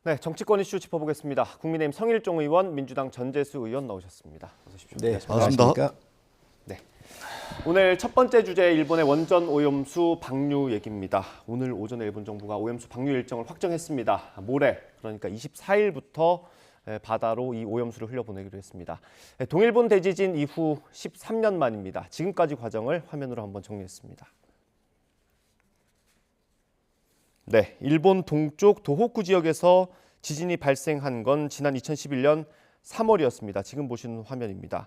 네, 정치권 이슈 짚어보겠습니다. 국민의힘 성일종 의원, 민주당 전재수 의원 나오셨습니다. 어서 오십시오. 네, 반갑습니다. 네, 오늘 첫 번째 주제 일본의 원전 오염수 방류 얘기입니다. 오늘 오전에 일본 정부가 오염수 방류 일정을 확정했습니다. 모레, 그러니까 24일부터 바다로 이 오염수를 흘려보내기로 했습니다. 동일본 대지진 이후 13년 만입니다. 지금까지 과정을 화면으로 한번 정리했습니다. 네, 일본 동쪽 도호쿠 지역에서 지진이 발생한 건 지난 2011년 3월이었습니다. 지금 보시는 화면입니다.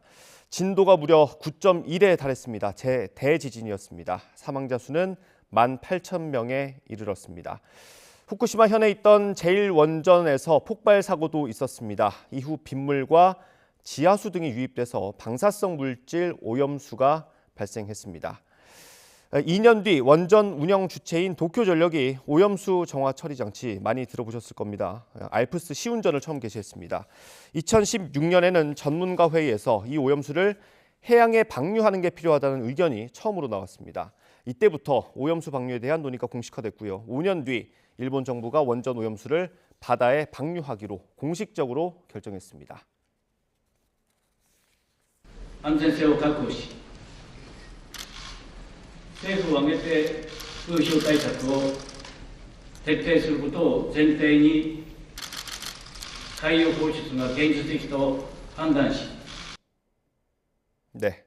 진도가 무려 9.1에 달했습니다. 대지진이었습니다. 사망자 수는 18,000명에 이르렀습니다. 후쿠시마 현에 있던 제1원전에서 폭발 사고도 있었습니다. 이후 빗물과 지하수 등이 유입돼서 방사성 물질 오염수가 발생했습니다. 2년 뒤 원전 운영 주체인 도쿄전력이 오염수 정화 처리 장치 많이 들어보셨을 겁니다. 알프스 시운전을 처음 개시했습니다. 2016년에는 전문가 회의에서 이 오염수를 해양에 방류하는 게 필요하다는 의견이 처음으로 나왔습니다. 이때부터 오염수 방류에 대한 논의가 공식화됐고요. 5년 뒤 일본 정부가 원전 오염수를 바다에 방류하기로 공식적으로 결정했습니다. 安全性を確保し政府を挙げて風評対策を徹底することを前提に海洋放出が現実的と判断し 네.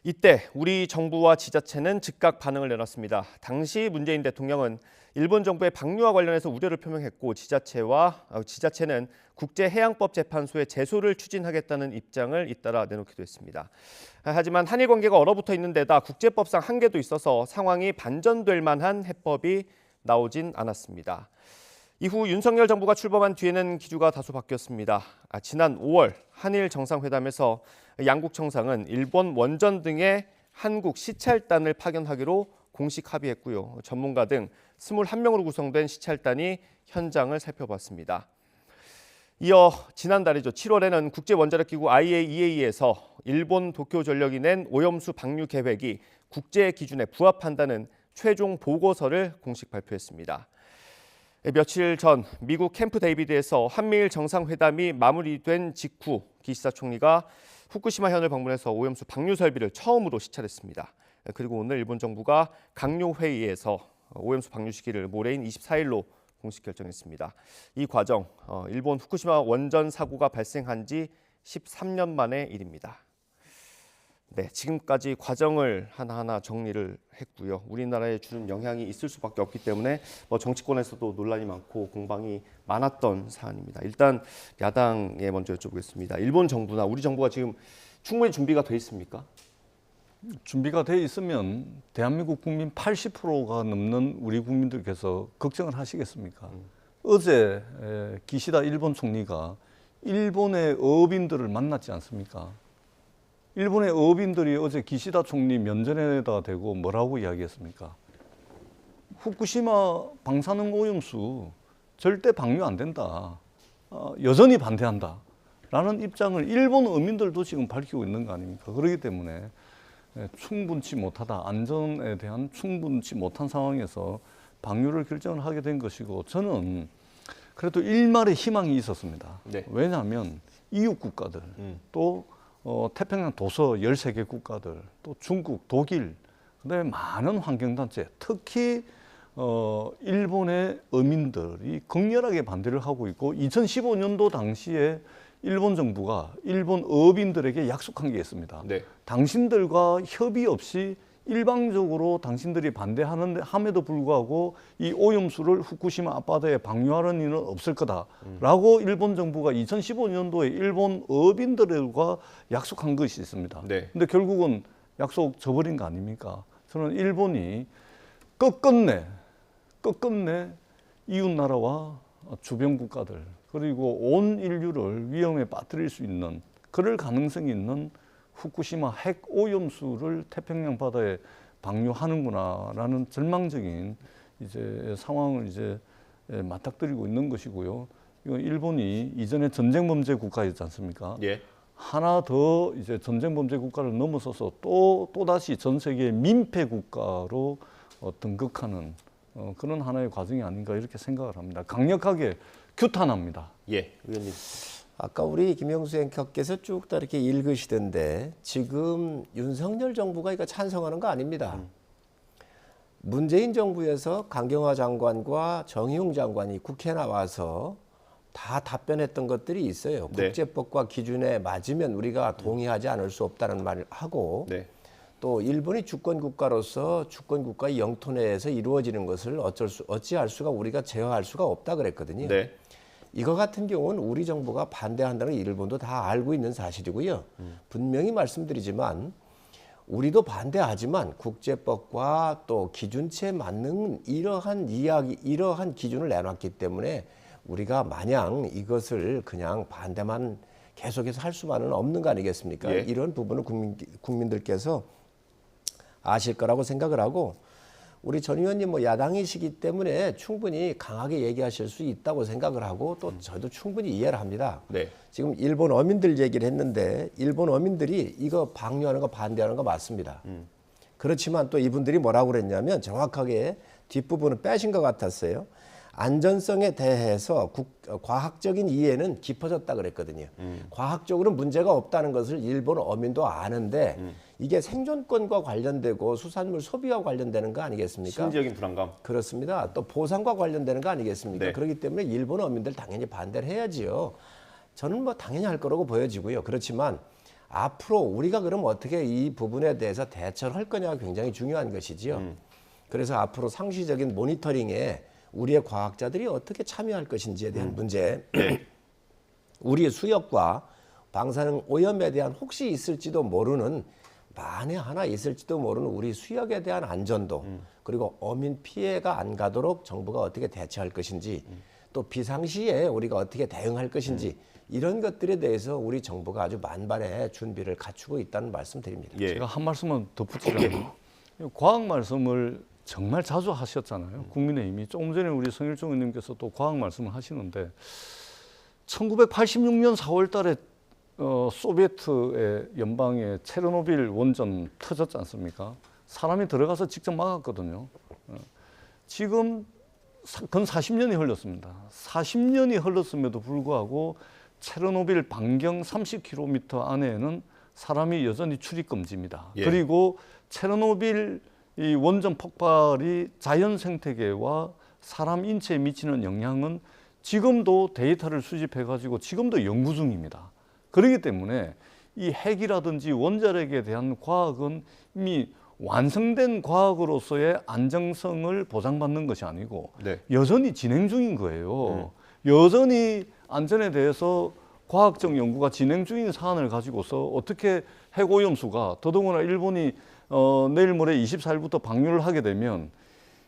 이때 우리 정부와 지자체는 즉각 반응을 내놨습니다. 당시 문재인 대통령은 일본 정부의 방류와 관련해서 우려를 표명했고 지자체는 국제해양법재판소에 제소를 추진하겠다는 입장을 잇따라 내놓기도 했습니다. 하지만 한일 관계가 얼어붙어 있는 데다 국제법상 한계도 있어서 상황이 반전될 만한 해법이 나오진 않았습니다. 이후 윤석열 정부가 출범한 뒤에는 기류가 다소 바뀌었습니다. 지난 5월 한일 정상회담에서 양국 정상은 일본 원전 등의 한국 시찰단을 파견하기로 공식 합의했고요. 전문가 등 21명으로 구성된 시찰단이 현장을 살펴봤습니다. 이어 지난달이죠. 7월에는 국제원자력기구 IAEA에서 일본 도쿄전력이 낸 오염수 방류 계획이 국제 기준에 부합한다는 최종 보고서를 공식 발표했습니다. 며칠 전 미국 캠프 데이비드에서 한미일 정상회담이 마무리된 직후 기시다 총리가 후쿠시마 현을 방문해서 오염수 방류 설비를 처음으로 시찰했습니다. 그리고 오늘 일본 정부가 강요 회의에서 오염수 방류 시기를 모레인 24일로 공식 결정했습니다. 이 과정, 일본 후쿠시마 원전 사고가 발생한 지 13년 만의 일입니다. 네, 지금까지 과정을 하나하나 정리를 했고요. 우리나라에 주는 영향이 있을 수밖에 없기 때문에 정치권에서도 논란이 많고 공방이 많았던 사안입니다. 일단 야당에 먼저 여쭤보겠습니다. 일본 정부나 우리 정부가 지금 충분히 준비가 돼 있습니까? 준비가 돼 있으면 대한민국 국민 80%가 넘는 우리 국민들께서 걱정을 하시겠습니까? 어제 기시다 일본 총리가 일본의 어업인들을 만났지 않습니까? 일본의 어업인들이 어제 기시다 총리 면전에다 대고 뭐라고 이야기했습니까? 후쿠시마 방사능 오염수 절대 방류 안 된다. 여전히 반대한다. 라는 입장을 일본 어민들도 지금 밝히고 있는 거 아닙니까? 그렇기 때문에 충분치 못하다. 안전에 대한 충분치 못한 상황에서 방류를 결정을 하게 된 것이고 저는 그래도 일말의 희망이 있었습니다. 네. 왜냐하면 이웃 국가들 또 태평양 도서 13개 국가들, 또 중국, 독일, 그다음에 많은 환경단체, 특히 일본의 어민들이 극렬하게 반대를 하고 있고 2015년도 당시에 일본 정부가 일본 어업인들에게 약속한 게 있습니다. 네. 당신들과 협의 없이 일방적으로 당신들이 함에도 불구하고 이 오염수를 후쿠시마 앞바다에 방류하는 일은 없을 거다라고 일본 정부가 2015년도에 일본 어업인들과 약속한 것이 있습니다. 네. 근데 결국은 약속 저버린 거 아닙니까? 저는 일본이 끝끝내 이웃 나라와 주변 국가들 그리고 온 인류를 위험에 빠뜨릴 수 있는 그럴 가능성이 있는 후쿠시마 핵 오염수를 태평양 바다에 방류하는구나라는 절망적인 이제 상황을 이제 맞닥뜨리고 있는 것이고요. 이건 일본이 이전에 전쟁 범죄 국가였지 않습니까? 예. 하나 더 이제 전쟁 범죄 국가를 넘어서서 또 다시 전 세계 민폐 국가로 등극하는 그런 하나의 과정이 아닌가 이렇게 생각을 합니다. 강력하게 규탄합니다. 예, 의원님. 아까 우리 김영수 앵커께서 쭉 다 이렇게 읽으시던데 지금 윤석열 정부가 이거 찬성하는 거 아닙니다. 문재인 정부에서 강경화 장관과 정의용 장관이 국회에 나와서 다 답변했던 것들이 있어요. 네. 국제법과 기준에 맞으면 우리가 동의하지 않을 수 없다는 말을 하고 네. 또 일본이 주권 국가로서 주권 국가의 영토 내에서 이루어지는 것을 어찌할 수가 우리가 제어할 수가 없다 그랬거든요. 네. 이거 같은 경우는 우리 정부가 반대한다는 걸 일본도 다 알고 있는 사실이고요. 분명히 말씀드리지만 우리도 반대하지만 국제법과 또 기준치에 맞는 이러한 기준을 내놨기 때문에 우리가 마냥 이것을 그냥 반대만 계속해서 할 수만은 없는 거 아니겠습니까? 예. 이런 부분을 국민들께서 아실 거라고 생각을 하고 우리 전 의원님 뭐 야당이시기 때문에 충분히 강하게 얘기하실 수 있다고 생각을 하고 또 저도 충분히 이해를 합니다. 네. 지금 일본 어민들 얘기를 했는데 일본 어민들이 이거 방류하는 거 반대하는 거 맞습니다. 그렇지만 또 이분들이 뭐라고 그랬냐면 정확하게 뒷부분을 빼신 것 같았어요. 안전성에 대해서 과학적인 이해는 깊어졌다 그랬거든요. 과학적으로는 문제가 없다는 것을 일본 어민도 아는데 이게 생존권과 관련되고 수산물 소비와 관련되는 거 아니겠습니까? 심리적인 불안감. 그렇습니다. 또 보상과 관련되는 거 아니겠습니까? 네. 그렇기 때문에 일본 어민들 당연히 반대를 해야지요. 저는 뭐 당연히 할 거라고 보여지고요. 그렇지만 앞으로 우리가 그럼 어떻게 이 부분에 대해서 대처를 할 거냐가 굉장히 중요한 것이지요. 그래서 앞으로 상시적인 모니터링에 우리의 과학자들이 어떻게 참여할 것인지에 대한 문제, 우리의 수역과 방사능 오염에 대한 혹시 있을지도 모르는 만에 하나 있을지도 모르는 우리 수역에 대한 안전도 그리고 어민 피해가 안 가도록 정부가 어떻게 대처할 것인지 또 비상시에 우리가 어떻게 대응할 것인지 이런 것들에 대해서 우리 정부가 아주 만반의 준비를 갖추고 있다는 말씀 드립니다. 예. 제가 한 말씀만 덧붙이자면 과학 말씀을 정말 자주 하셨잖아요. 국민의힘이 조금 전에 우리 성일종 의원님께서 또 과학 말씀을 하시는데 1986년 4월 달에 소비에트의 연방의 체르노빌 원전 터졌지 않습니까? 사람이 들어가서 직접 막았거든요. 지금 근 40년이 흘렀습니다. 40년이 흘렀음에도 불구하고 체르노빌 반경 30km 안에는 사람이 여전히 출입 금지입니다. 예. 그리고 체르노빌 이 원전 폭발이 자연 생태계와 사람 인체에 미치는 영향은 지금도 데이터를 수집해 가지고 지금도 연구 중입니다. 그렇기 때문에 이 핵이라든지 원자력에 대한 과학은 이미 완성된 과학으로서의 안정성을 보장받는 것이 아니고 네. 여전히 진행 중인 거예요. 여전히 안전에 대해서 과학적 연구가 진행 중인 사안을 가지고서 어떻게 핵오염수가 더더구나 일본이 내일 모레 24일부터 방류를 하게 되면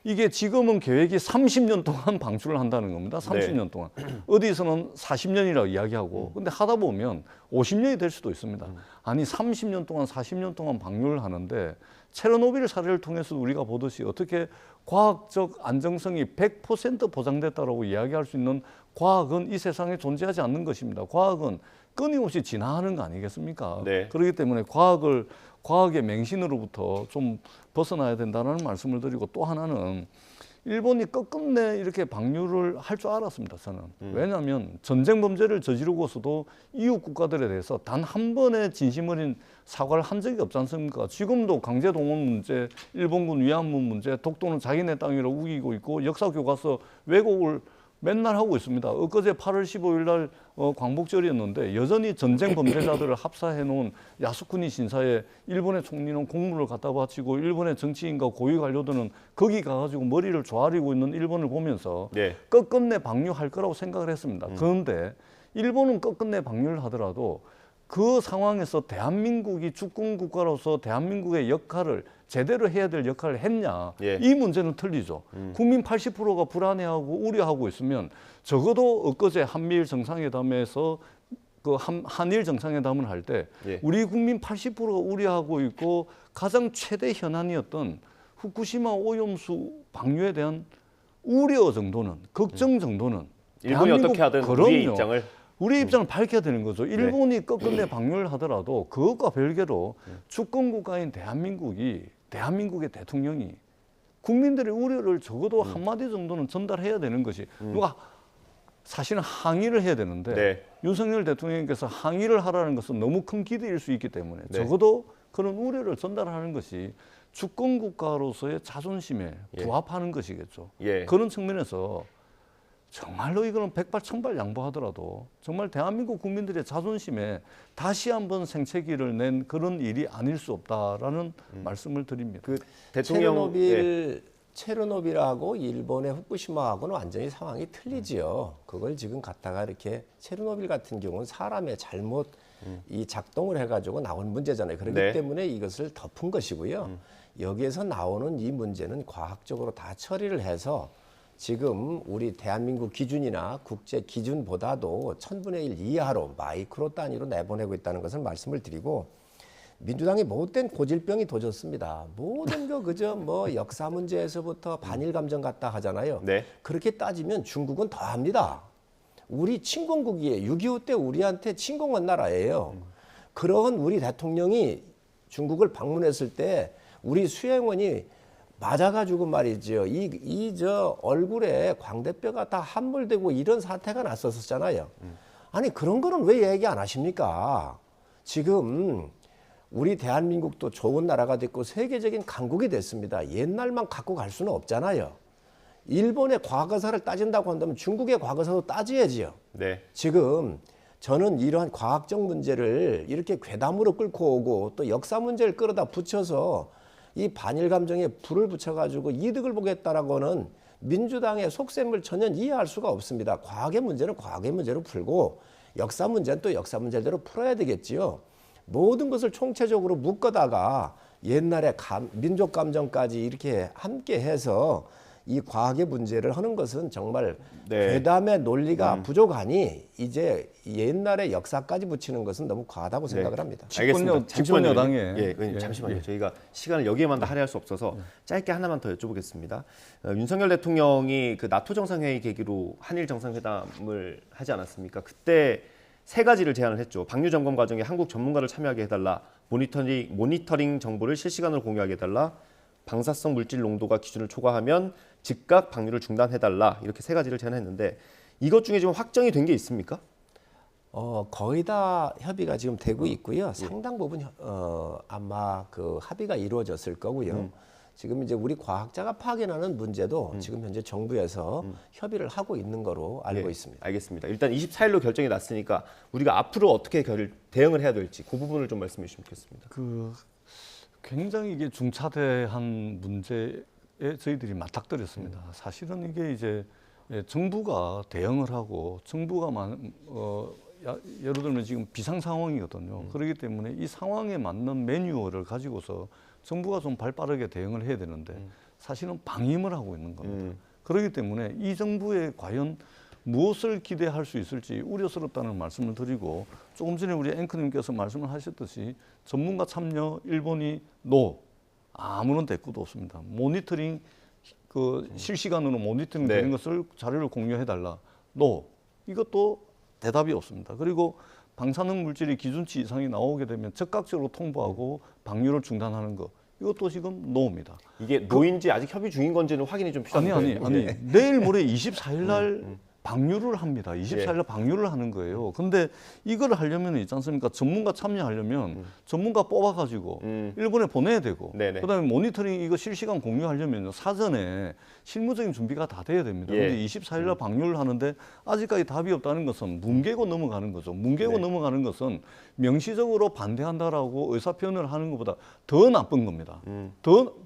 이게 지금은 계획이 30년 동안 방출을 한다는 겁니다. 30년 동안. 어디서는 40년이라고 이야기하고 근데 하다 보면 50년이 될 수도 있습니다. 아니 30년 동안 40년 동안 방류를 하는데 체르노빌 사례를 통해서 우리가 보듯이 어떻게 과학적 안정성이 100% 보장됐다라고 이야기할 수 있는 과학은 이 세상에 존재하지 않는 것입니다. 과학은 끊임없이 진화하는 거 아니겠습니까? 네. 그렇기 때문에 과학의 맹신으로부터 좀 벗어나야 된다는 말씀을 드리고 또 하나는 일본이 끝끝내 이렇게 방류를 할 줄 알았습니다. 저는. 왜냐하면 전쟁 범죄를 저지르고서도 이웃 국가들에 대해서 단 한 번의 진심 어린 사과를 한 적이 없지 않습니까? 지금도 강제동원 문제, 일본군 위안부 문제, 독도는 자기네 땅이라고 우기고 있고 역사 교과서 왜곡을 맨날 하고 있습니다. 엊그제 8월 15일 날 광복절이었는데 여전히 전쟁 범죄자들을 합사해 놓은 야스쿠니 신사에 일본의 총리는 공물을 갖다 바치고 일본의 정치인과 고위 관료들은 거기 가가지고 머리를 조아리고 있는 일본을 보면서 네. 끝끝내 방류할 거라고 생각을 했습니다. 그런데 일본은 끝끝내 방류를 하더라도 그 상황에서 대한민국이 주권 국가로서 대한민국의 역할을 제대로 해야 될 역할을 했냐. 예. 이 문제는 틀리죠. 국민 80%가 불안해하고 우려하고 있으면 적어도 엊그제 한미일 정상회담에서 그 한일 정상회담을 할 때 예. 우리 국민 80%가 우려하고 있고 가장 최대 현안이었던 후쿠시마 오염수 방류에 대한 우려 정도는 걱정 정도는 일본이 대한민국- 어떻게 하든 그럼요. 우리의 입장을 우리 입장을 밝혀야 되는 거죠. 일본이 끝끝내 방류를 하더라도 그것과 별개로 주권 국가인 대한민국의 사실은 항의를 해야 되는데 네. 윤석열 대통령께서 항의를 하라는 것은 너무 큰 기대일 수 있기 때문에 네. 적어도 그런 우려를 전달하는 것이 주권 국가로서의 자존심에 예. 부합하는 것이겠죠. 예. 그런 측면에서 정말로 이거는 백발천발 양보하더라도 정말 대한민국 국민들의 자존심에 다시 한번 생채기를 낸 그런 일이 아닐 수 없다라는 말씀을 드립니다. 그 대통령 예. 체르노빌하고 일본의 후쿠시마하고는 완전히 상황이 틀리지요. 그걸 지금 갖다가 이렇게 체르노빌 같은 경우는 사람의 잘못 이 작동을 해가지고 나온 문제잖아요. 그렇기 네. 때문에 이것을 덮은 것이고요. 여기에서 나오는 이 문제는 과학적으로 다 처리를 해서 지금 우리 대한민국 기준이나 국제 기준보다도 1000분의 1 이하로 마이크로 단위로 내보내고 있다는 것을 말씀을 드리고 민주당이 못된 고질병이 도졌습니다. 모든 거 그저 뭐 역사 문제에서부터 반일 감정 같다 하잖아요. 네. 그렇게 따지면 중국은 더 합니다. 우리 침공국이에요. 6.25 때 우리한테 침공한 나라예요. 그런 우리 대통령이 중국을 방문했을 때 우리 수행원이 맞아가지고 말이죠. 저 얼굴에 광대뼈가 다 함몰되고 이런 사태가 났었잖아요. 아니 그런 거는 왜 얘기 안 하십니까? 지금 우리 대한민국도 좋은 나라가 됐고 세계적인 강국이 됐습니다. 옛날만 갖고 갈 수는 없잖아요. 일본의 과거사를 따진다고 한다면 중국의 과거사도 따져야지요. 네. 지금 저는 이러한 과학적 문제를 이렇게 괴담으로 끌고 오고 또 역사 문제를 끌어다 붙여서 이 반일 감정에 불을 붙여가지고 이득을 보겠다라고는 민주당의 속셈을 전혀 이해할 수가 없습니다. 과학의 문제는 과학의 문제로 풀고 역사 문제는 또 역사 문제대로 풀어야 되겠지요. 모든 것을 총체적으로 묶어다가 옛날의 민족 감정까지 이렇게 함께 해서 이 과학의 문제를 하는 것은 정말 네. 괴담의 논리가 부족하니 이제 옛날의 역사까지 붙이는 것은 너무 과하다고 생각을 합니다. 알겠습니다. 집권 여당에 예, 의원님, 잠시만요. 저희가 시간을 여기에만 다 할애할 수 없어서 짧게 하나만 더 여쭤보겠습니다. 윤석열 대통령이 그 나토 정상회의 계기로 한일 정상회담을 하지 않았습니까? 그때 세 가지를 제안을 했죠. 방류 점검 과정에 한국 전문가를 참여하게 해달라, 모니터링 정보를 실시간으로 공유하게 해달라, 방사성 물질 농도가 기준을 초과하면 즉각 방류를 중단해달라, 이렇게 세 가지를 제안했는데 이것 중에 지금 확정이 된 게 있습니까? 거의 다 협의가 지금 되고 있고요. 상당 부분 아마 그 합의가 이루어졌을 거고요. 지금 이제 우리 과학자가 파견하는 문제도 지금 현재 정부에서 협의를 하고 있는 거로 알고 예, 있습니다. 알겠습니다. 일단 24일로 결정이 났으니까 우리가 앞으로 어떻게 대응을 해야 될지 그 부분을 좀 말씀해 주시면 좋겠습니다. 굉장히 이게 중차대한 문제에 저희들이 맞닥뜨렸습니다. 사실은 이게 이제 정부가 대응을 하고 정부가 예를 들면 지금 비상 상황이거든요. 그렇기 때문에 이 상황에 맞는 매뉴얼을 가지고서 정부가 좀 발빠르게 대응을 해야 되는데 사실은 방임을 하고 있는 겁니다. 그렇기 때문에 이 정부에 과연 무엇을 기대할 수 있을지 우려스럽다는 말씀을 드리고 조금 전에 우리 앵커님께서 말씀을 하셨듯이 전문가 참여 일본이 아무런 대꾸도 없습니다. 모니터링 실시간으로 모니터링 되는 것을 자료를 공유해달라. 이것도 대답이 없습니다. 그리고 방사능 물질이 기준치 이상이 나오게 되면 적극적으로 통보하고 방류를 중단하는 것. 이것도 지금 노입니다. 이게 노인지 아직 협의 중인 건지는 확인이 좀 필요한데. 아니. 내일 모레 24일 날 방류를 합니다. 24일 날 방류를 하는 거예요. 근데 이걸 하려면 있지 않습니까? 전문가 참여하려면 전문가 뽑아가지고 일본에 보내야 되고 그다음에 모니터링 이거 실시간 공유하려면 사전에 실무적인 준비가 다 돼야 됩니다. 예. 근데 24일 날 방류를 하는데 아직까지 답이 없다는 것은 뭉개고 넘어가는 거죠. 뭉개고 넘어가는 것은 명시적으로 반대한다라고 의사표현을 하는 것보다 더 나쁜 겁니다.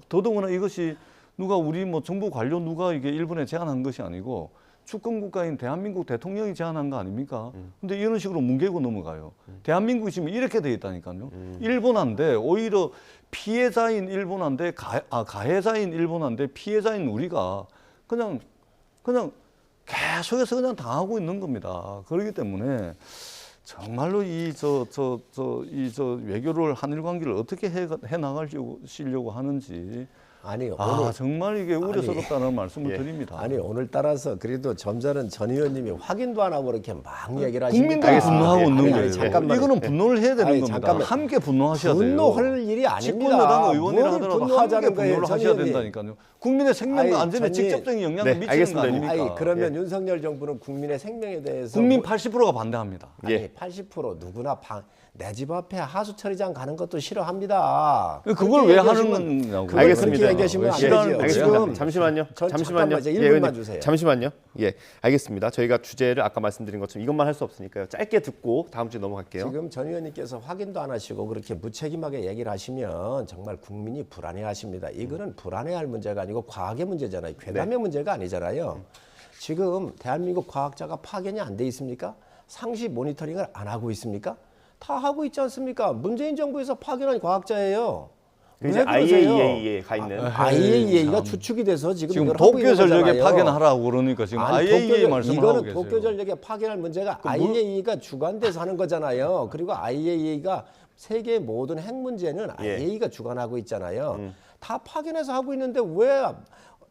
더더구나 이것이 누가 우리 뭐 정부 관료 누가 이게 일본에 제안한 것이 아니고 주권 국가인 대한민국 대통령이 제안한 거 아닙니까? 근데 이런 식으로 뭉개고 넘어가요. 대한민국이 지금 이렇게 돼 있다니까요. 일본한데 오히려 피해자인 일본한데 가해자인 일본한데 피해자인 우리가 그냥 계속해서 그냥 당하고 있는 겁니다. 그렇기 때문에 정말로 이 외교를 한일 관계를 어떻게 해 나가시려고 하는지 아니 아 오늘 정말 이게 우려스럽다는 말씀을 예. 드립니다. 아니 오늘따라서 그래도 점잖은 전 의원님이 확인도 안 하고 이렇게 막 얘기를 하시니까 국민들이 분노하고 예. 있는 아니, 거예요. 아니, 잠깐만요. 이거는 분노를 해야 되는 아니, 겁니다. 잠깐만. 함께 분노하셔야 돼요. 분노할 일이 아닙니다. 집권여당 의원이라 뭘 하더라도 함께 분노하자는 거예요, 분노를 전 하셔야 의원님. 된다니까요. 국민의 생명과 아니, 안전에 전이- 직접적인 영향을 네, 미치는 알겠습니다. 거 아닙니까? 아니 그러면 윤석열 정부는 국민의 생명에 대해서 국민 뭐- 80%가 반대합니다. 아니 예. 80% 누구나 내 집 앞에 하수 처리장 가는 것도 싫어합니다. 그걸 그렇게 왜 얘기하시면- 하는 거냐고. 그걸 알겠습니다. 그렇게 얘기하시면 안 싫어하는 되죠. 거예요. 알겠습니다. 지금 잠시만요. 잠시만요. 잠깐만 이제 예, 1분만 의원님. 주세요. 잠시만요. 예, 알겠습니다. 저희가 주제를 아까 말씀드린 것처럼 이것만 할 수 없으니까요. 짧게 듣고 다음 주에 넘어갈게요. 지금 전 의원님께서 확인도 안 하시고 그렇게 무책임하게 얘기를 하시면 정말 국민이 불안해하십니다. 이거는 불안해할 문제가 아니고 과학의 문제잖아요. 괴담의 문제가 아니잖아요. 지금 대한민국 과학자가 파견이 안 돼 있습니까? 상시 모니터링을 안 하고 있습니까? 다 하고 있지 않습니까? 문재인 정부에서 파견한 과학자예요. 그 이제 왜 그러세요? IAEA에 가 있는 IAEA가 참. 추측이 돼서 지금 지금 이걸 하고 있는 도쿄 전력에 거잖아요. 파견하라고 그러니까 지금 아니, IAEA 말씀을 하고 이거는 계세요. 도쿄 전력에 파견할 문제가 IAEA가 주관돼서 하는 거잖아요. 그리고 IAEA가 세계 모든 핵 문제는 예. IAEA가 주관하고 있잖아요. 다 파견해서 하고 있는데 왜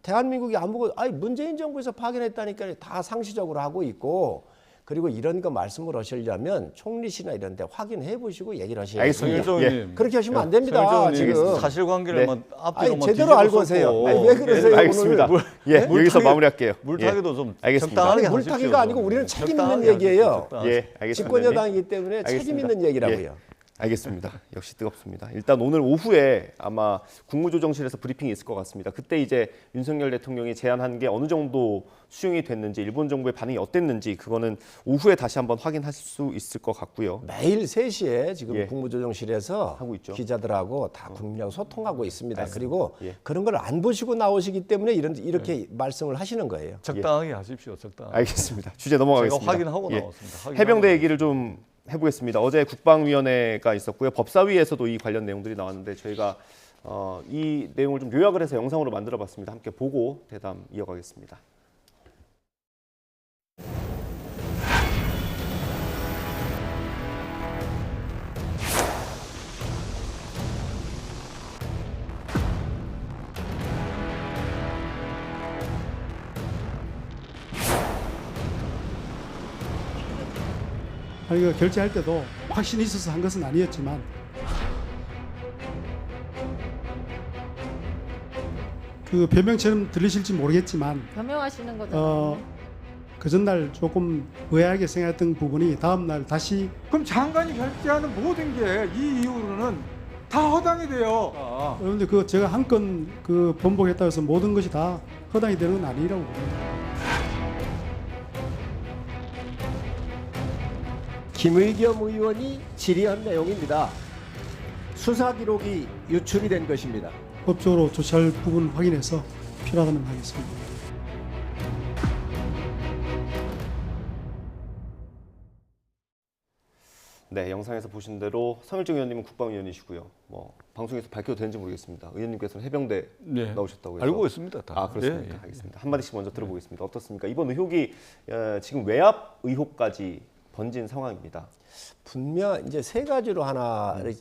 대한민국이 아니 문재인 정부에서 파견했다니까 다 상시적으로 하고 있고 그리고 이런 거 말씀을 하시려면 총리실이나 이런 데 확인해 보시고 얘기를 하셔야 알겠습니다. 돼요. 성일종님. 예. 그렇게 하시면 안 됩니다. 지금. 사실관계를 네. 앞뒤로 아니, 제대로 알고 오세요. 아니, 왜 그러세요? 알겠습니다. 오늘 예, 여기서 마무리할게요. 물타기도 좀 알겠습니다. 적당하게 아니, 물타기가 하십시오. 아니고 우리는 책임 있는 적당하게 얘기예요. 하십시오, 적당하게. 예, 알겠습니다. 집권여당이기 때문에 책임 알겠습니다. 있는 얘기라고요. 예, 알겠습니다. 역시 뜨겁습니다. 일단 오늘 오후에 아마 국무조정실에서 브리핑이 있을 것 같습니다. 그때 이제 윤석열 대통령이 제안한 게 어느 정도 수용이 됐는지, 일본 정부의 반응이 어땠는지 그거는 오후에 다시 한번 확인할 수 있을 것 같고요. 매일 3시에 지금 예. 국무조정실에서 하고 있죠. 기자들하고 다 국민하고 소통하고 있습니다. 그리고 예. 그런 걸 안 보시고 나오시기 때문에 이렇게 말씀을 하시는 거예요. 적당하게 하십시오. 적당하게. 알겠습니다. 주제 넘어가겠습니다. 제가 확인하고 예. 나왔습니다. 확인하고 해병대 얘기를 좀 해보겠습니다. 어제 국방위원회가 있었고요. 법사위에서도 이 관련 내용들이 나왔는데 저희가 이 내용을 좀 요약을 해서 영상으로 만들어봤습니다. 함께 보고 대담 이어가겠습니다. 아니, 그 결제할 때도 확신이 있어서 한 것은 아니었지만 그 변명처럼 들리실지 모르겠지만 변명하시는 거잖아요. 그 전날 조금 의아하게 생각했던 부분이 다음 날 다시 그럼 장관이 결제하는 모든 게 이 이후로는 다 허당이 돼요. 그런데 그 제가 한 건 그 번복했다고 해서 모든 것이 다 허당이 되는 건 아니라고 봅니다. 김의겸 의원이 질의한 내용입니다. 수사 기록이 유출이 된 것입니다. 법적으로 조치할 부분 확인해서 필요하다면 하겠습니다. 네, 영상에서 보신 대로 성일종 의원님은 국방위원이시고요. 뭐 방송에서 밝혀도 되는지 모르겠습니다. 의원님께서는 해병대 네. 나오셨다고 해서 알고 있습니다. 다. 아 그렇습니까? 예, 예. 알겠습니다. 한 마디씩 먼저 들어보겠습니다. 어떻습니까? 이번 의혹이 지금 외압 의혹까지 번진 상황입니다. 분명 이제 세 가지로 하나를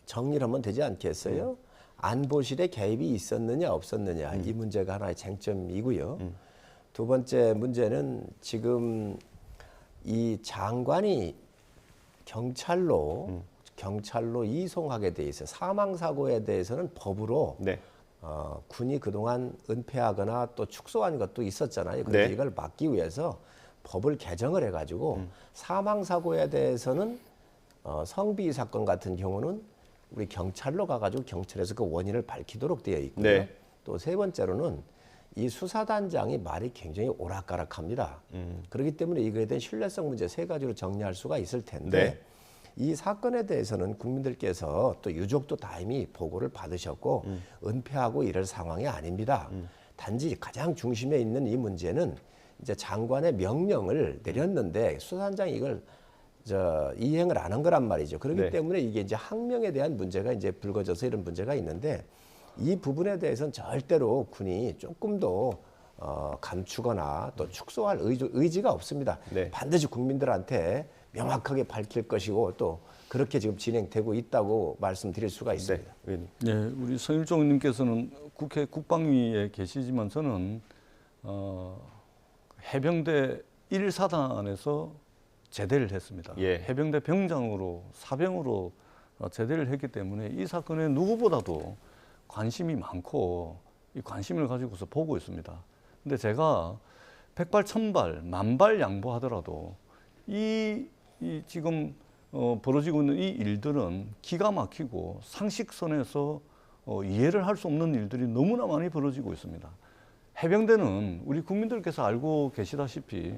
정리를 하면 되지 않겠어요? 안보실에 개입이 있었느냐 없었느냐 이 문제가 하나의 쟁점이고요. 두 번째 문제는 지금 이 장관이 경찰로 이송하게 돼 있어요. 사망 사고에 대해서는 법으로 네. 군이 그동안 은폐하거나 또 축소한 것도 있었잖아요. 그래서 네. 이걸 막기 위해서 법을 개정을 해가지고 사망 사고에 대해서는 성비 사건 같은 경우는 우리 경찰로 가가지고 경찰에서 그 원인을 밝히도록 되어 있고요. 네. 또 세 번째로는 이 수사단장이 말이 굉장히 오락가락합니다. 그렇기 때문에 이거에 대한 신뢰성 문제 세 가지로 정리할 수가 있을 텐데 네. 이 사건에 대해서는 국민들께서 또 유족도 다 이미 보고를 받으셨고 은폐하고 이럴 상황이 아닙니다. 단지 가장 중심에 있는 이 문제는 이제 장관의 명령을 내렸는데 수사단장이 이걸 이행을 안 한 거란 말이죠. 그렇기 네. 때문에 이게 이제 항명에 대한 문제가 이제 불거져서 이런 문제가 있는데 이 부분에 대해서는 절대로 군이 조금도 감추거나 또 축소할 의지가 없습니다. 네. 반드시 국민들한테 명확하게 밝힐 것이고 또 그렇게 지금 진행되고 있다고 말씀드릴 수가 네, 있습니다. 의원님. 네, 우리 성일종 의원님께서는 국회 국방위에 계시지만 저는 해병대 1사단에서 제대를 했습니다. 예. 해병대 병장으로 사병으로 제대를 했기 때문에 이 사건에 누구보다도 관심이 많고 이 관심을 가지고서 보고 있습니다. 근데 제가 백발, 천발, 만발 양보하더라도 이 지금 벌어지고 있는 이 일들은 기가 막히고 상식선에서 이해를 할 수 없는 일들이 너무나 많이 벌어지고 있습니다. 해병대는 우리 국민들께서 알고 계시다시피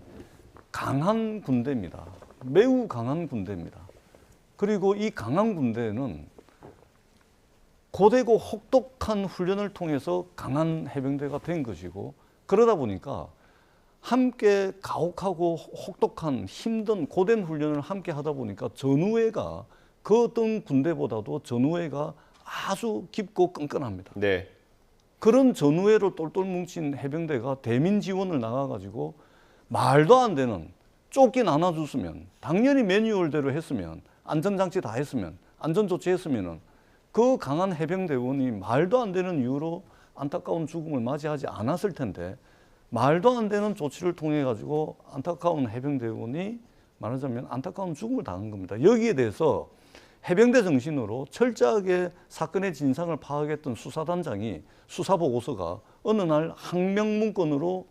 강한 군대입니다. 매우 강한 군대입니다. 그리고 이 강한 군대는 고되고 혹독한 훈련을 통해서 강한 해병대가 된 것이고 그러다 보니까 함께 가혹하고 혹독한 힘든 고된 훈련을 함께 하다 보니까 전우회가 그 어떤 군대보다도 전우회가 아주 깊고 끈끈합니다. 네. 그런 전우회로 똘똘 뭉친 해병대가 대민 지원을 나가가지고 말도 안 되는 조끼 나눠줬으면 당연히 매뉴얼대로 했으면 안전장치 다 했으면 안전조치 했으면은 그 강한 해병대원이 말도 안 되는 이유로 안타까운 죽음을 맞이하지 않았을 텐데 말도 안 되는 조치를 통해 가지고 안타까운 해병대원이 말하자면 안타까운 죽음을 당한 겁니다. 여기에 대해서 해병대 정신으로 철저하게 사건의 진상을 파악했던 수사단장이 수사보고서가 어느 날 항명문건으로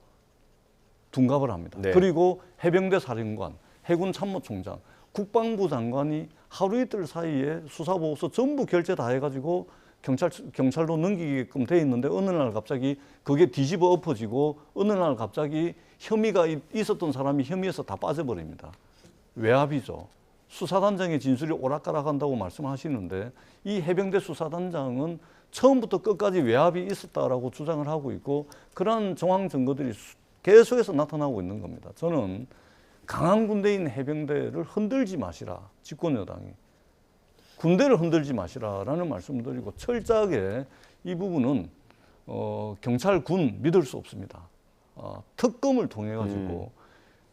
둔갑을 합니다. 네. 그리고 해병대 사령관, 해군 참모총장, 국방부 장관이 하루 이틀 사이에 수사보고서 전부 결제 다 해가지고 경찰로 넘기게끔 돼 있는데 어느 날 갑자기 그게 뒤집어 엎어지고 어느 날 갑자기 혐의가 있었던 사람이 혐의에서 다 빠져버립니다. 외압이죠. 수사단장의 진술이 오락가락한다고 말씀하시는데 이 해병대 수사단장은 처음부터 끝까지 외압이 있었다라고 주장을 하고 있고 그러한 정황 증거들이 계속해서 나타나고 있는 겁니다. 저는 강한 군대인 해병대를 흔들지 마시라. 집권 여당이. 군대를 흔들지 마시라라는 말씀을 드리고 철저하게 이 부분은 경찰, 군 믿을 수 없습니다. 특검을 통해 가지고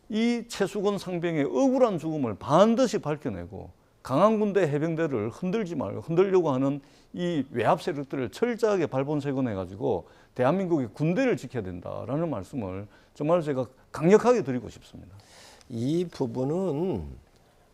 이 최수건 상병의 억울한 죽음을 반드시 밝혀내고 강한 군대 해병대를 흔들지 말고 흔들려고 하는 이 외압 세력들을 철저하게 발본색원해 가지고 대한민국의 군대를 지켜야 된다라는 말씀을 정말 제가 강력하게 드리고 싶습니다. 이 부분은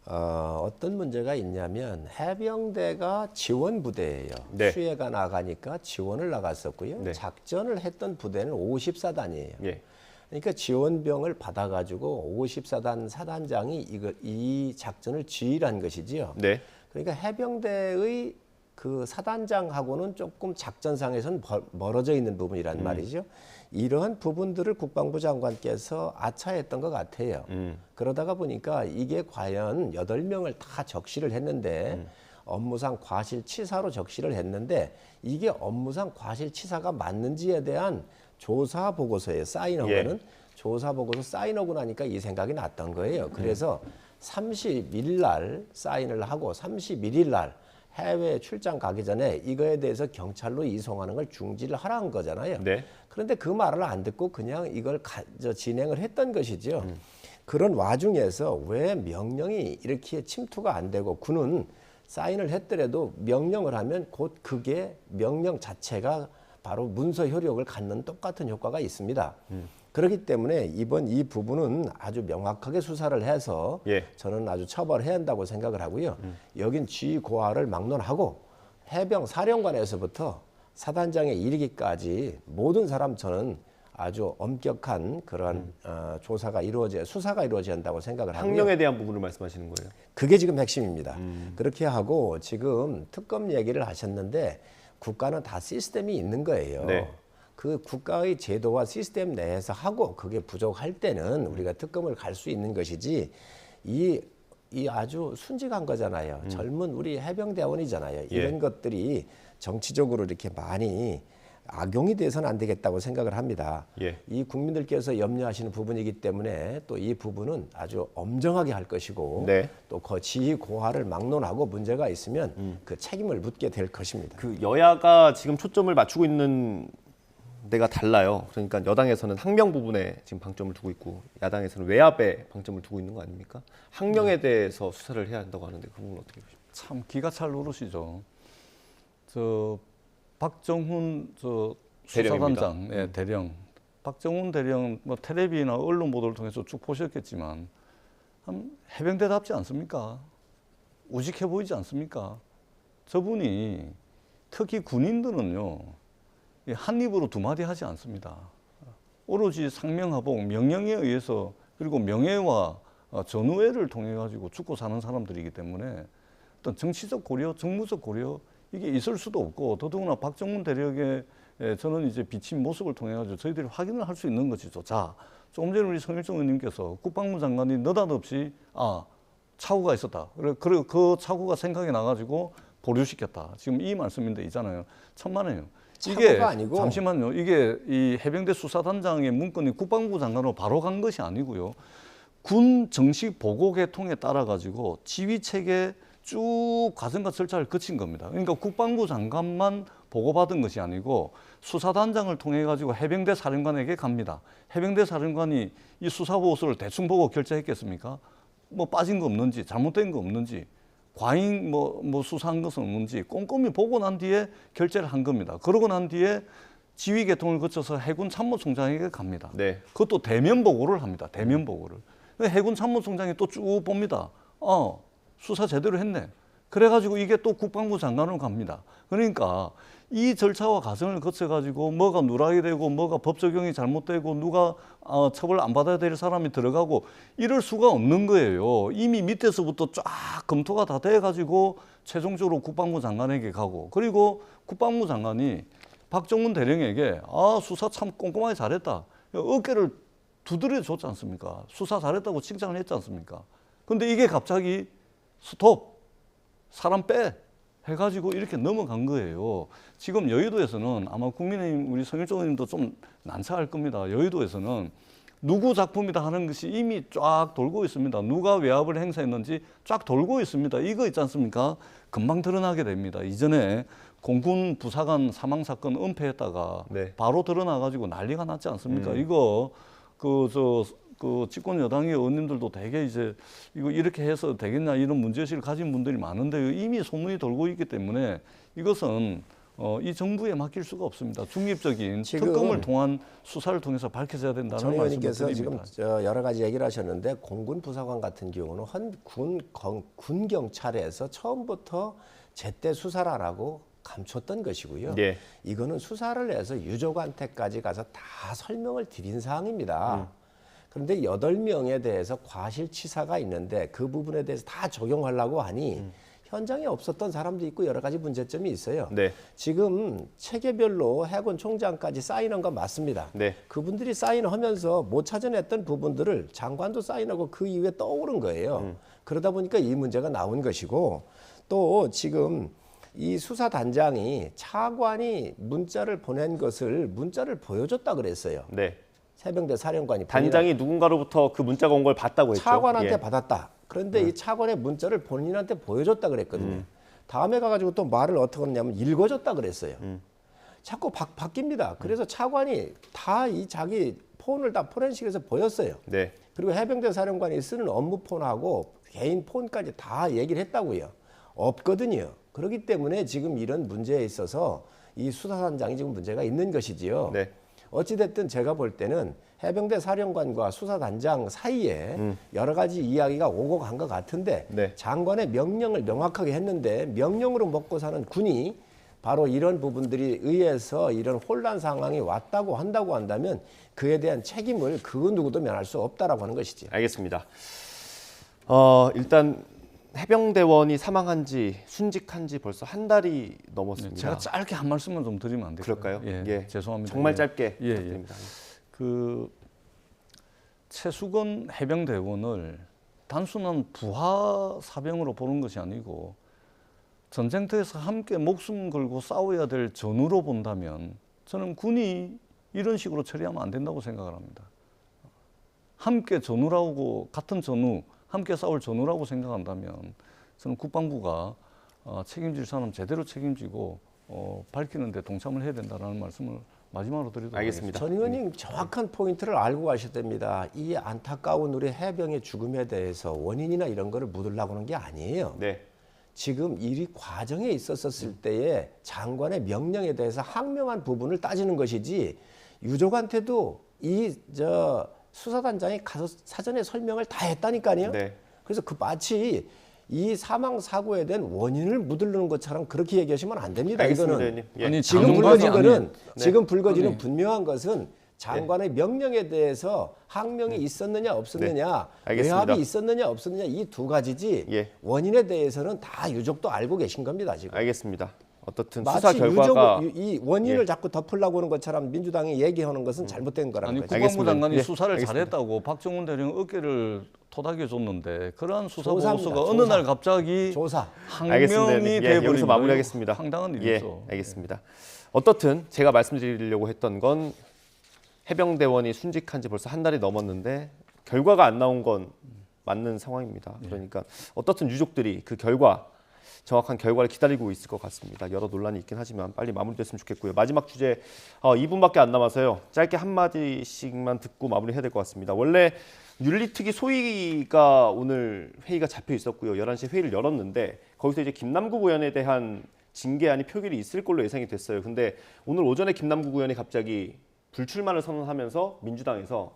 어떤 문제가 있냐면 해병대가 지원 부대예요. 네. 수해가 나가니까 지원을 나갔었고요. 네. 작전을 했던 부대는 54단이에요. 예. 그러니까 지원병을 받아가지고 54단 사단장이 이 작전을 지휘한 것이지요. 네. 그러니까 해병대의 그 사단장하고는 조금 작전상에서는 멀어져 있는 부분이란 말이죠. 이러한 부분들을 국방부 장관께서 아차했던 것 같아요. 그러다가 보니까 이게 과연 8명을 다 적시를 했는데 업무상 과실치사로 적시를 했는데 이게 업무상 과실치사가 맞는지에 대한 조사 보고서에 사인한 예. 거는 조사 보고서 사인하고 나니까 이 생각이 났던 거예요. 그래서 30일 날 사인을 하고 31일 날 해외 출장 가기 전에 이거에 대해서 경찰로 이송하는 걸 중지를 하라는 거잖아요. 네. 그런데 그 말을 안 듣고 그냥 이걸 진행을 했던 것이죠. 그런 와중에서 왜 명령이 이렇게 침투가 안 되고 군은 사인을 했더라도 명령을 하면 곧 그게 명령 자체가 바로 문서 효력을 갖는 똑같은 효과가 있습니다. 그렇기 때문에 이번 이 부분은 아주 명확하게 수사를 해서 예. 저는 아주 처벌해야 한다고 생각을 하고요. 여긴 지휘 고하를 막론하고 해병 사령관에서부터 사단장에 이르기까지 모든 사람 저는 아주 엄격한 그런 조사가 수사가 이루어져야 한다고 생각을 하고요. 학령에 대한 부분을 말씀하시는 거예요. 그게 지금 핵심입니다. 그렇게 하고 지금 특검 얘기를 하셨는데 국가는 다 시스템이 있는 거예요. 네. 그 국가의 제도와 시스템 내에서 하고 그게 부족할 때는 우리가 특검을 갈 수 있는 것이지 이 아주 순직한 거잖아요. 젊은 우리 해병대원이잖아요. 이런 예. 것들이 정치적으로 이렇게 많이 악용이 돼서는 안 되겠다고 생각을 합니다. 예. 이 국민들께서 염려하시는 부분이기 때문에 또 이 부분은 아주 엄정하게 할 것이고 네. 또 그 지휘 고하를 막론하고 문제가 있으면 그 책임을 묻게 될 것입니다. 그 여야가 지금 초점을 맞추고 있는 데가 달라요. 그러니까 여당에서는 학명 부분에 지금 방점을 두고 있고 야당에서는 외압에 방점을 두고 있는 거 아닙니까? 학명에 대해서 수사를 해야 한다고 하는데 그 부분 어떻게 보십니까? 참 기가 찰 노릇이죠. 저 박정훈 대령입니다. 수사단장, 예, 대령. 박정훈 대령 뭐 텔레비나 언론 보도를 통해서 쭉 보셨겠지만 한 해병대답지 않습니까? 우직해 보이지 않습니까? 저분이 특히 군인들은요, 한 입으로 두 마디 하지 않습니다. 오로지 상명하복, 명령에 의해서 그리고 명예와 전우애를 통해 가지고 죽고 사는 사람들이기 때문에 어떤 정치적 고려, 정무적 고려 이게 있을 수도 없고 더더구나 박정훈 대령의 저는 이제 비친 모습을 통해 가지고 저희들이 확인을 할 수 있는 것이죠. 자, 조금 전에 우리 성일종 의원님께서 국방부 장관이 느닷없이 착오가 있었다. 그리고 그 착오가 생각이 나가지고 보류시켰다. 지금 이 말씀인데 있잖아요. 천만에요. 이게 아니고. 잠시만요. 이게 이 해병대 수사단장의 문건이 국방부 장관으로 바로 간 것이 아니고요. 군 정식 보고 계통에 따라 가지고 지휘 체계 쭉 과정과 절차를 거친 겁니다. 그러니까 국방부 장관만 보고받은 것이 아니고 수사단장을 통해 가지고 해병대 사령관에게 갑니다. 해병대 사령관이 이 수사보고서를 대충 보고 결재했겠습니까? 뭐 빠진 거 없는지, 잘못된 거 없는지, 과잉 뭐 수사한 것은 없는지 꼼꼼히 보고 난 뒤에 결재를 한 겁니다. 그러고 난 뒤에 지휘 계통을 거쳐서 해군 참모총장에게 갑니다. 네. 그것도 대면 보고를 합니다. 대면 보고를. 해군 참모총장이 또 쭉 봅니다. 수사 제대로 했네. 그래가지고 이게 또 국방부 장관으로 갑니다. 그러니까 이 절차와 과정을 거쳐가지고 뭐가 누락이 되고 뭐가 법 적용이 잘못되고 누가 처벌 안 받아야 될 사람이 들어가고 이럴 수가 없는 거예요. 이미 밑에서부터 쫙 검토가 다 돼가지고 최종적으로 국방부 장관에게 가고 그리고 국방부 장관이 박정훈 대령에게 수사 참 꼼꼼하게 잘했다. 어깨를 두드려 줬지 않습니까? 수사 잘했다고 칭찬을 했지 않습니까? 근데 이게 갑자기 스톱, 사람 빼 해가지고 이렇게 넘어간 거예요. 지금 여의도에서는 아마 국민의힘 우리 성일종 의원님도 좀 난처할 겁니다. 여의도에서는 누구 작품이다 하는 것이 이미 쫙 돌고 있습니다. 누가 외압을 행사했는지 쫙 돌고 있습니다. 이거 있지 않습니까? 금방 드러나게 됩니다. 이전에 공군 부사관 사망 사건 은폐했다가 네. 바로 드러나가지고 난리가 났지 않습니까? 이거 그 집권 여당의 의원님들도 되게 이제 이거 이렇게 해서 되겠냐 이런 문제의식을 가진 분들이 많은데 이미 소문이 돌고 있기 때문에 이것은 이 정부에 맡길 수가 없습니다. 중립적인 특검을 통한 수사를 통해서 밝혀져야 된다는 정 말씀을 의원님께서 드립니다. 지금 여러 가지 얘기를 하셨는데 공군 부사관 같은 경우는 군 경찰에서 처음부터 제때 수사를 하라고 감췄던 것이고요. 예. 이거는 수사를 해서 유족한테까지 가서 다 설명을 드린 사항입니다. 그런데 8명에 대해서 과실치사가 있는데 그 부분에 대해서 다 적용하려고 하니 현장에 없었던 사람도 있고 여러 가지 문제점이 있어요. 네. 지금 체계별로 해군 총장까지 사인한 건 맞습니다. 네. 그분들이 사인하면서 못 찾아냈던 부분들을 장관도 사인하고 그 이후에 떠오른 거예요. 그러다 보니까 이 문제가 나온 것이고 또 지금 이 수사단장이 차관이 문자를 보낸 것을 문자를 보여줬다 그랬어요. 네. 해병대 사령관이 단장이 누군가로부터 그 문자가 온 걸 봤다고 했죠. 차관한테 예. 받았다. 그런데 이 차관의 문자를 본인한테 보여줬다 그랬거든요. 다음에 가가지고 또 말을 어떻게 하냐면 읽어줬다 그랬어요. 자꾸 바뀝니다. 그래서 차관이 다 이 자기 폰을 다 포렌식에서 보였어요. 네. 그리고 해병대 사령관이 쓰는 업무 폰하고 개인 폰까지 다 얘기를 했다고요. 없거든요. 그렇기 때문에 지금 이런 문제에 있어서 이 수사단장이 지금 문제가 있는 것이지요. 네. 어찌됐든 제가 볼 때는 해병대 사령관과 수사단장 사이에 여러 가지 이야기가 오고 간 것 같은데 네. 장관의 명령을 명확하게 했는데 명령으로 먹고 사는 군이 바로 이런 부분들이 의해서 이런 혼란 상황이 왔다고 한다고 한다면 그에 대한 책임을 그 누구도 면할 수 없다라고 하는 것이지. 알겠습니다. 일단 해병대원이 사망한 지 순직한 지 벌써 한 달이 넘었습니다. 제가 짧게 한 말씀만 좀 드리면 안 될까요? 그럴까요? 예, 죄송합니다. 정말 예. 짧게 예, 예. 부탁드립니다. 그 최수건 해병대원을 단순한 부하 사병으로 보는 것이 아니고 전쟁터에서 함께 목숨 걸고 싸워야 될 전우로 본다면 저는 군이 이런 식으로 처리하면 안 된다고 생각을 합니다. 함께 전우라고 같은 전우, 함께 싸울 전우라고 생각한다면 저는 국방부가 책임질 사람 제대로 책임지고 밝히는 데 동참을 해야 된다는 말씀을 마지막으로 드리도록 알겠습니다. 전 의원님 정확한 포인트를 알고 가셔야 됩니다. 이 안타까운 우리 해병의 죽음에 대해서 원인이나 이런 거를 묻으려고 하는 게 아니에요. 네. 지금 이 과정에 있었을 때의 장관의 명령에 대해서 항명한 부분을 따지는 것이지 유족한테도 수사단장이 가서 사전에 설명을 다 했다니까요. 네. 그래서 그 마치 이 사망 사고에 대한 원인을 묻으려는 것처럼 그렇게 얘기하시면 안 됩니다. 알겠습니다, 이거는 의원님. 예. 아니, 지금 장관이 불거진 거는 아니- 지금 불거지는 아니. 분명한 것은 장관의 명령에 대해서 항명이 있었느냐 없었느냐, 알겠습니다. 외압이 있었느냐 없었느냐 이 두 가지지 예. 원인에 대해서는 다 유족도 알고 계신 겁니다. 지금. 알겠습니다. 어떻든 마치 수사 결과가 이 원인을 예. 자꾸 덮으려고 하는 것처럼 민주당이 얘기하는 것은 잘못된 거라는 아니 거죠. 국방부 알겠습니다. 장관이 예, 수사를 알겠습니다. 잘했다고 박정훈 대령 어깨를 토닥여 줬는데 그러한 수사 조사입니다, 보고서가 조사. 어느 날 갑자기 조사. 알겠습니다. 항명이 예, 돼버린 여기서 거예요. 마무리하겠습니다. 황당한 예, 일이죠. 알겠습니다. 어떻든 제가 말씀드리려고 했던 건 해병대원이 순직한 지 벌써 한 달이 넘었는데 결과가 안 나온 건 맞는 상황입니다. 그러니까 어떻든 유족들이 그 결과 정확한 결과를 기다리고 있을 것 같습니다. 여러 논란이 있긴 하지만 빨리 마무리됐으면 좋겠고요. 마지막 주제 2분밖에 안 남아서요. 짧게 한마디씩만 듣고 마무리해야 될 것 같습니다. 원래 윤리특위 소위가 오늘 회의가 잡혀 있었고요. 11시에 회의를 열었는데 거기서 이제 김남국 의원에 대한 징계안이 표결이 있을 걸로 예상이 됐어요. 근데 오늘 오전에 김남국 의원이 갑자기 불출마를 선언하면서 민주당에서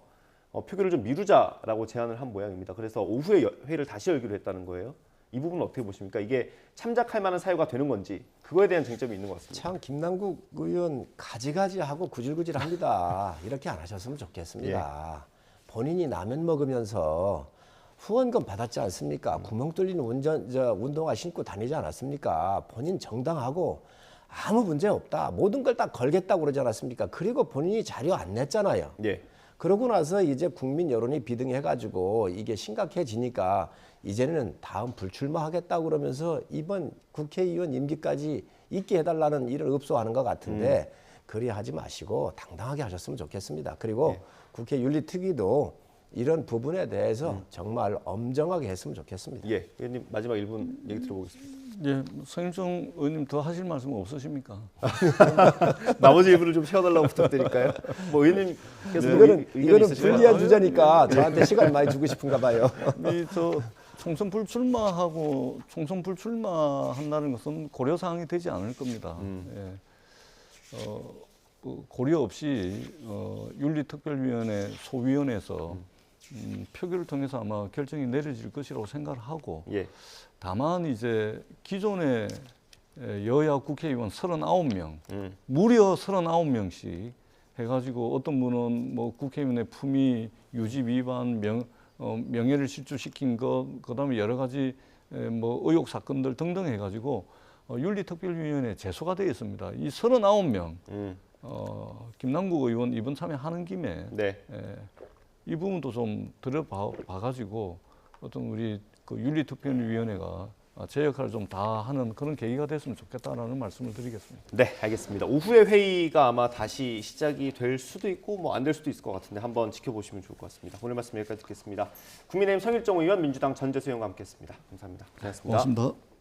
표결을 좀 미루자라고 제안을 한 모양입니다. 그래서 오후에 회의를 다시 열기로 했다는 거예요. 이 부분은 어떻게 보십니까? 이게 참작할 만한 사유가 되는 건지 그거에 대한 쟁점이 있는 것 같습니다. 참 김남국 의원 가지가지하고 구질구질합니다. 이렇게 안 하셨으면 좋겠습니다. 본인이 라면 먹으면서 후원금 받았지 않습니까? 구멍 뚫린 운동화 신고 다니지 않았습니까? 본인 정당하고 아무 문제 없다. 모든 걸 다 걸겠다고 그러지 않았습니까? 그리고 본인이 자료 안 냈잖아요. 예. 그러고 나서 이제 국민 여론이 비등해가지고 이게 심각해지니까 이제는 다음 불출마하겠다고 그러면서 이번 국회의원 임기까지 있게 해달라는 일을 읍소하는 것 같은데 그리 하지 마시고 당당하게 하셨으면 좋겠습니다. 그리고 국회 윤리특위도 이런 부분에 대해서 정말 엄정하게 했으면 좋겠습니다. 예. 의원님 마지막 1분 얘기 들어보겠습니다. 예, 성일종 의원님 더 하실 말씀 없으십니까? 나머지 1분을 좀 채워달라고 부탁드릴까요? 뭐 의원님께서 이거는 불리한 주제니까 저한테 시간 많이 주고 싶은가 봐요. 저 총선 불출마하고 총선 불출마한다는 것은 고려 사항이 되지 않을 겁니다. 예. 고려 없이 윤리특별위원회 소위원회에서 표결을 통해서 아마 결정이 내려질 것이라고 생각을 하고 예. 다만 이제 기존의 여야 국회의원 39명, 무려 39명씩 해가지고 어떤 분은 뭐 국회의원의 품위 유지 위반, 명예를 실추시킨 것, 그다음에 여러 가지 뭐 의혹 사건들 등등 해가지고 윤리특별위원회에 제소가 되어 있습니다. 이 39명, 김남국 의원 이번 참여하는 김에 네. 이 부분도 좀 들여봐가지고 어떤 우리 그 윤리특별위원회가 제 역할을 좀 다 하는 그런 계기가 됐으면 좋겠다라는 말씀을 드리겠습니다. 네, 알겠습니다. 오후에 회의가 아마 다시 시작이 될 수도 있고 뭐 안 될 수도 있을 것 같은데 한번 지켜보시면 좋을 것 같습니다. 오늘 말씀 여기까지 듣겠습니다. 국민의힘 성일종 의원, 민주당 전재수 의원과 함께했습니다. 감사합니다. 고생하셨습니다. 고맙습니다.